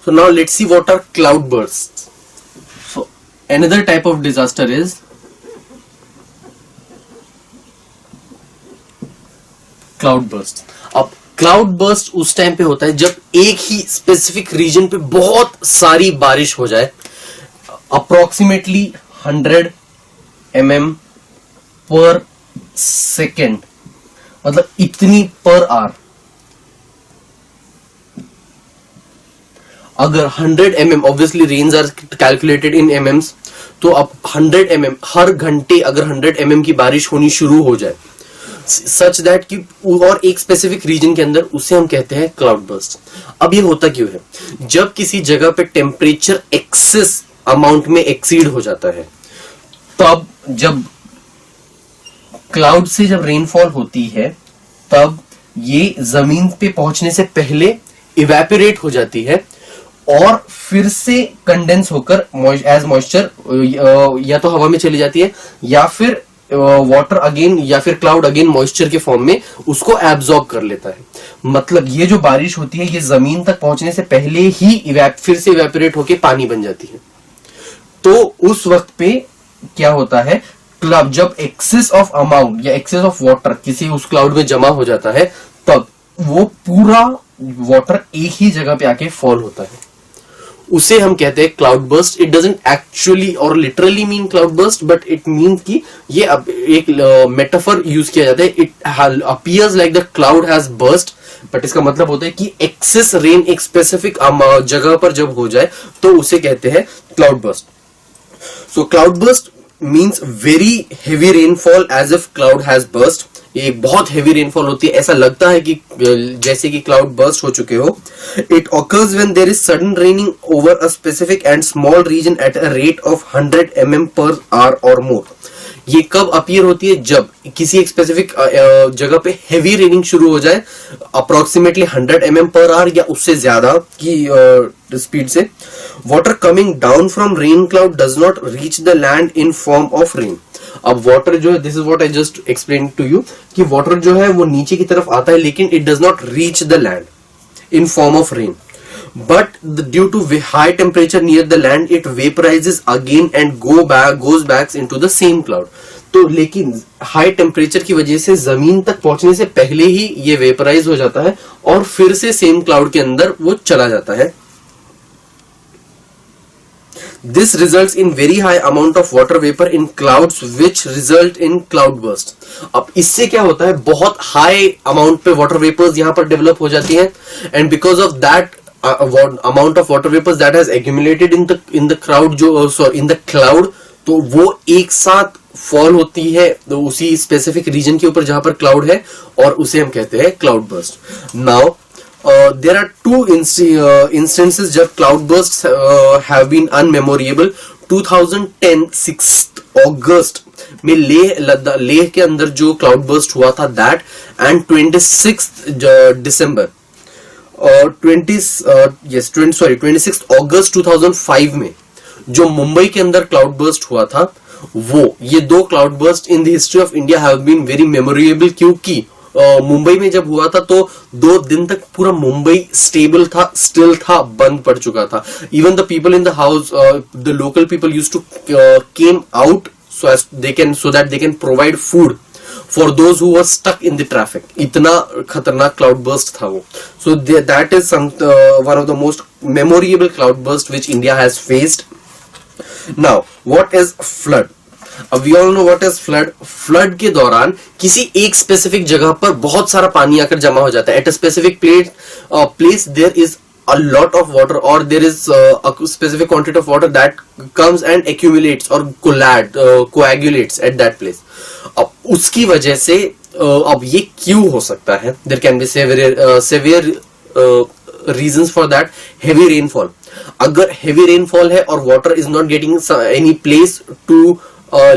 So now let's see what are cloud bursts. So another type of disaster is cloud burst. अब cloud burst उस time पे होता है जब एक ही स्पेसिफिक रीजन पे बहुत सारी बारिश हो जाए, अप्रोक्सीमेटली 100 mm पर सेकेंड, मतलब इतनी पर आवर. अगर 100 mm, obviously rains are calculated in MMs, तो अब 100 mm हर घंटे अगर 100 mm की बारिश होनी शुरू हो जाए सच दैट कि और एक स्पेसिफिक रीजन के अंदर, उसे हम कहते हैं क्लाउड बर्स्ट. अब ये होता क्यों है? जब किसी जगह पे टेम्परेचर एक्सेस अमाउंट में एक्सीड हो जाता है, तब जब क्लाउड से जब रेनफॉल होती है, तब ये जमीन पे पहुंचने से पहले इवेपोरेट हो जाती है और फिर से कंडेंस होकर एज मॉइस्चर या तो हवा में चली जाती है, या फिर वाटर अगेन, या फिर क्लाउड अगेन मॉइस्चर के फॉर्म में उसको एब्जॉर्ब कर लेता है. मतलब ये जो बारिश होती है, ये जमीन तक पहुंचने से पहले ही फिर से इवेपोरेट होके पानी बन जाती है. तो उस वक्त पे क्या होता है, क्लाउड जब एक्सेस ऑफ अमाउंट या एक्सेस ऑफ वाटर किसी उस क्लाउड में जमा हो जाता है, तब वो पूरा वाटर एक ही जगह पे आके फॉल होता है. उसे हम कहते हैं cloud burst. It doesn't actually और literally mean cloud burst, but it mean कि ये एक मेटाफर यूज किया जाता है. It appears like the cloud has burst, but इसका मतलब होता है कि एक्सेस रेन एक स्पेसिफिक जगह पर जब हो जाए तो उसे कहते हैं cloud burst. So cloudburst means very heavy rainfall as if cloud has burst. ये एक बहुत हेवी रेनफॉल होती है, ऐसा लगता है कि जैसे कि क्लाउड बर्स्ट हो चुके हो. It occurs when there is sudden raining over a specific and small region at a rate of 100 mm per hour और मोर. ये कब अपीयर होती है? जब किसी एक स्पेसिफिक जगह पे हेवी रेनिंग शुरू हो जाए, अप्रोक्सीमेटली 100 mm पर आवर या उससे ज्यादा की स्पीड से. Water coming down from rain cloud does not reach the land in form of rain. अब वाटर जो है, this is what I just explain to you, कि वाटर जो है वो नीचे की तरफ आता है, लेकिन it does not reach the land in form of rain. But due to high temperature near the land, it vaporizes again and goes back into the same cloud. तो लेकिन हाई टेम्परेचर की वजह से जमीन तक पहुंचने से पहले ही ये वेपराइज हो जाता है और फिर से सेम क्लाउड के अंदर वो चला जाता है. This results in very high amount of water vapor in clouds, which result in cloud burst. अब इससे क्या होता है, बहुत हाई अमाउंट पे वाटर वेपर्स यहाँ पर डेवलप हो जाती हैं, and because of that amount of water vapors that has accumulated in the crowd in the cloud, तो वो एक साथ फॉल होती है तो उसी स्पेसिफिक रीजन के ऊपर जहां पर क्लाउड है, और उसे हम कहते हैं cloud burst. Now there are two instances जब cloud bursts have been unmemorable. 2010 6th August में लेह के अंदर जो क्लाउड बर्स्ट हुआ था, दैट, एंड 26th December 26 अगस्त 2005 में जो मुंबई के अंदर क्लाउड बर्स्ट हुआ था, वो ये दो cloudburst in the history of India have been very memorable. क्योंकि मुंबई में जब हुआ था तो 2 दिन तक पूरा मुंबई स्टेबल था, स्टिल था, बंद पड़ चुका था. Even the people in the house, the local people used to came out so that they can provide food for those who were stuck in the traffic. इतना खतरनाक क्लाउड बर्स्ट था वो. So that is one of the most memorable cloud burst which India has faced. Now what is flood? अब we all know what is flood. Flood के दौरान किसी एक specific जगह पर बहुत सारा पानी आकर जमा हो जाता है. At a specific place there is a lot of water, or there is a specific quantity of water that comes and accumulates or coagulates at that place. अब उसकी वजह से अब ये क्यों हो सकता है? There can be severe reasons for that. Heavy rainfall. अगर heavy rainfall है और water is not getting any place to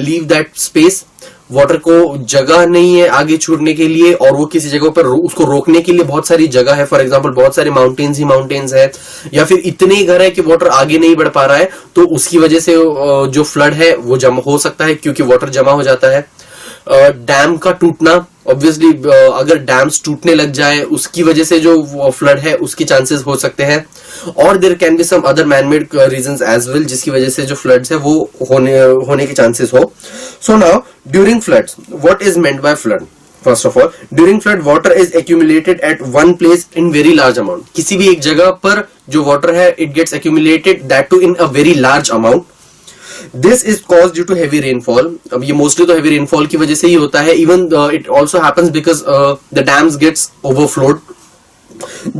leave that space, water को जगह नहीं है आगे छूटने के लिए, और वो किसी जगह पर उसको रोकने के लिए बहुत सारी जगह है. फॉर एग्जांपल बहुत सारे माउंटेन्स है, या फिर इतने ही घर है कि वाटर आगे नहीं बढ़ पा रहा है, तो उसकी वजह से जो फ्लड है वो जमा हो सकता है क्योंकि वाटर जमा हो जाता है. डैम का टूटना, ऑब्वियसली अगर डैम्स टूटने लग जाए उसकी वजह से जो फ्लड है उसके चांसेस हो सकते हैं, और there can be some other manmade reasons as well जिसकी वजह से जो फ्लड्स है वो होने के चांसेस हो. So now during floods what is meant by flood. First of all, during flood, water is accumulated at one place in very large amount. किसी भी एक जगह पर जो water है, it gets accumulated, that too in a very large amount. This is caused due to heavy rainfall. अब ये mostly तो heavy rainfall की वजह से ही होता है. Even it also happens because the dams gets overflowed.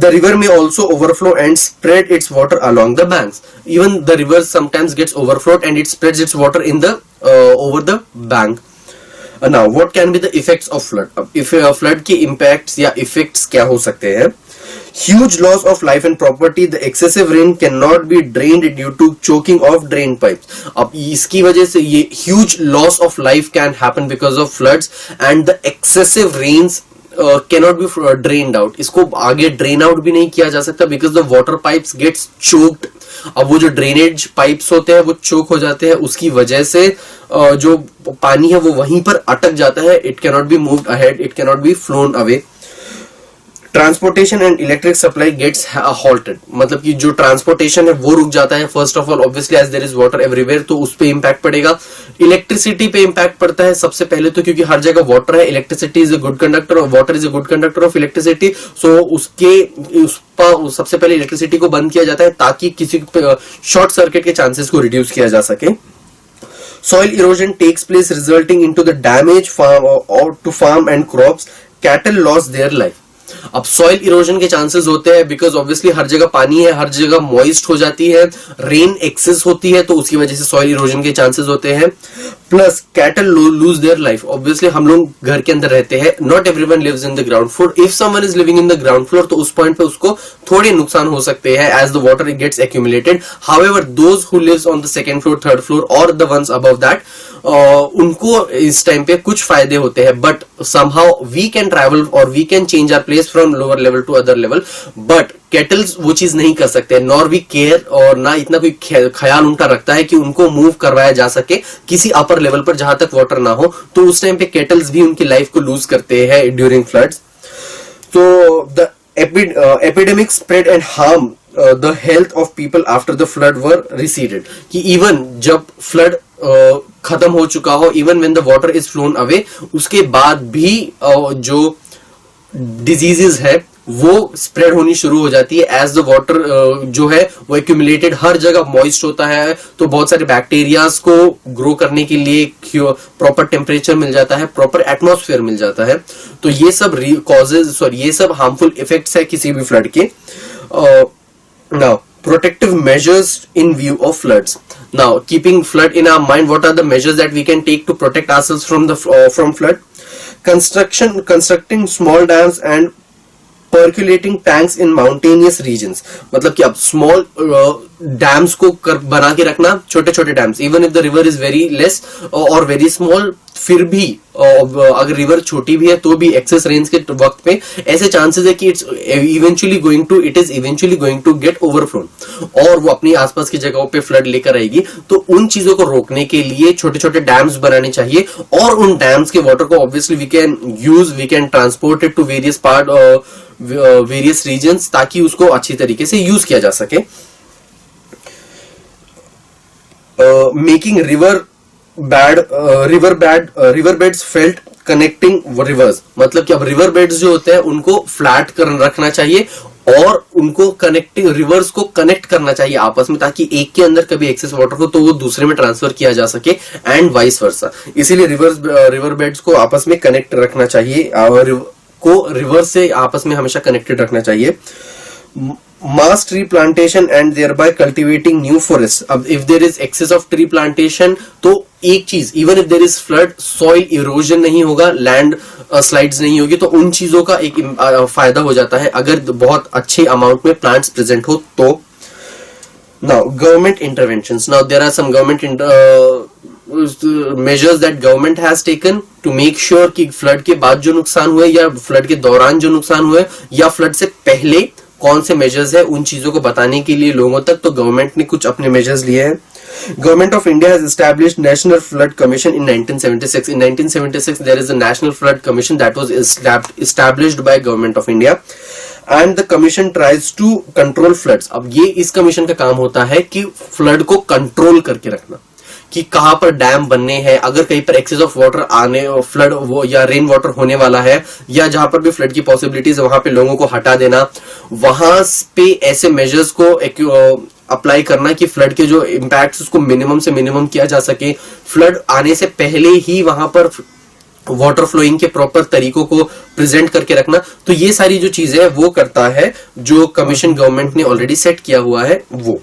The river may also overflow and spread its water along the banks. Even the river sometimes gets overflowed and it spreads its water in the over the bank. Now what can be the effects of flood. if flood के impacts या effects क्या हो सकते हैं. Huge loss of life and property. The excessive rain cannot be drained due to choking of drain pipes. अब इसकी वजह से ये huge loss of life can happen because of floods and the excessive rains cannot be drained out. इसको आगे drain out भी नहीं किया जा सकता because the water pipes gets choked. अब वो जो ड्रेनेज पाइप्स होते हैं वो चोक हो जाते हैं, उसकी वजह से जो पानी है वो वहीं पर अटक जाता है. It cannot be moved ahead, it cannot be flown away. Transportation and electric supply gets halted. मतलब कि जो ट्रांसपोर्टेशन है वो रुक जाता है. First of all obviously as there is water everywhere, तो उस पे इंपैक्ट पड़ेगा. इलेक्ट्रिसिटी पे इंपैक्ट पड़ता है सबसे पहले तो, क्योंकि हर जगह वाटर है. Electricity is a good conductor और water is a good conductor of electricity. So उस सबसे पहले इलेक्ट्रिसिटी को बंद किया जाता है ताकि किसी शॉर्ट सर्किट के चांसेस को रिड्यूस किया जा सके. Soil erosion takes place resulting into the damage to farm and crops. Cattle lost their life. अब सॉइल इरोजन के चांसेस होते हैं बिकॉज ऑब्वियसली हर जगह पानी है, हर जगह मॉइस्ट हो जाती है, रेन एक्सेस होती है, तो उसकी वजह से सॉइल इरोजन के चांसेस होते हैं. Plus cattle lose their life. Obviously हम लोग घर के अंदर रहते हैं, not everyone lives in the ground floor. If someone is living in the ground floor तो उस पॉइंट पे उसको थोड़े नुकसान हो सकते हैं as the water gets accumulated. However those who lives on the second floor, third floor और द वंस अबव दैट, उनको इस टाइम पे कुछ फायदे होते हैं. But somehow we can travel और we can change our place from lower level to other level. But cattles वो चीज नहीं कर सकते, नॉर वी केयर, और ना इतना कोई ख्याल उनका रखता है कि उनको मूव करवाया जा सके किसी अपर लेवल पर जहां तक वाटर ना हो. तो उस टाइम पे केटल्स भी उनकी लाइफ को लूज करते हैं ड्यूरिंग फ्लड्स. तो the epidemic spread and harm the health of people after the flood were receded. कि even जब flood खत्म हो चुका हो, even when the water is flown away, उसके बाद भी जो diseases है वो स्प्रेड होनी शुरू हो जाती है एज द वाटर जो है वो एक्यूमुलेटेड हर जगह मॉइस्ट होता है. तो बहुत सारे बैक्टीरियाज को ग्रो करने के लिए प्रॉपर टेम्परेचर मिल जाता है, प्रॉपर एटमॉस्फेयर मिल जाता है. तो ये सब ये सब हार्मफुल इफेक्ट्स है किसी भी फ्लड के. Now protective measures in view of floods. Now keeping flood in our mind, what are the measures that we can take to protect ourselves from flood? Constructing small dams and percolating tanks in mountainous regions. मतलब कि अब small dams को बना के रखना, छोटे छोटे dams, even if the river is very less और वेरी स्मॉल, फिर भी अगर रिवर छोटी भी है तो भी एक्सेस रेन्स के वक्त पे ऐसे चांसेस है कि it is eventually going to get overflown और वो अपनी आसपास की जगहों पे फ्लड लेकर आएगी. तो उन चीजों को रोकने के लिए छोटे छोटे डैम्स बनाने चाहिए और उन डैम्स के वाटर को obviously we can transport it to various regions ताकि उसको अच्छी तरीके से यूज किया जा सके. Making river beds felt connecting rivers. मतलब कि अब रिवर बेड्स जो होते हैं उनको फ्लैट रखना चाहिए और उनको कनेक्टिंग रिवर्स को कनेक्ट करना चाहिए आपस में ताकि एक के अंदर कभी एक्सेस वाटर हो तो वो दूसरे में ट्रांसफर किया जा सके एंड वाइस वर्सा. इसीलिए रिवर बेड्स को आपस में कनेक्ट रखना चाहिए और को रिवर से आपस में हमेशा कनेक्टेड रखना चाहिए. mass tree plantation and thereby cultivating new forests. अब if there is excess of tree plantation तो एक चीज, even if there is flood, soil erosion नहीं होगा, land slides नहीं होगी, तो उन चीजों का एक फायदा हो जाता है अगर बहुत अच्छे अमाउंट में plants present हो तो. Now government interventions. Now there are some government measures that government has taken to make sure कि flood के बाद जो नुकसान हुए या flood के दौरान जो नुकसान हुए या flood से पहले कौन से मेजर्स है उन चीजों को बताने के लिए लोगों तक तो गवर्नमेंट ने कुछ अपने मेजर्स लिए हैं. Government of India has established National Flood Commission in 1976. In 1976, there is a National Flood Commission that was established by Government of India, and the commission tries to control floods. अब ये इस commission का काम होता है कि flood को control करके रखना, कि कहां पर डैम बनने हैं, अगर कहीं पर एक्सेस ऑफ वाटर आने, फ्लड वो या रेन वाटर होने वाला है, या जहां पर भी फ्लड की पॉसिबिलिटीज वहां पे लोगों को हटा देना, वहां पे ऐसे मेजर्स को अप्लाई करना कि फ्लड के जो इम्पैक्ट्स उसको मिनिमम से मिनिमम किया जा सके, फ्लड आने से पहले ही वहां पर वाटर फ्लोइंग के प्रॉपर तरीकों को प्रेजेंट करके रखना। तो ये सारी जो चीजें हैं वो करता है जो कमीशन गवर्नमेंट ने ऑलरेडी सेट किया हुआ है वो।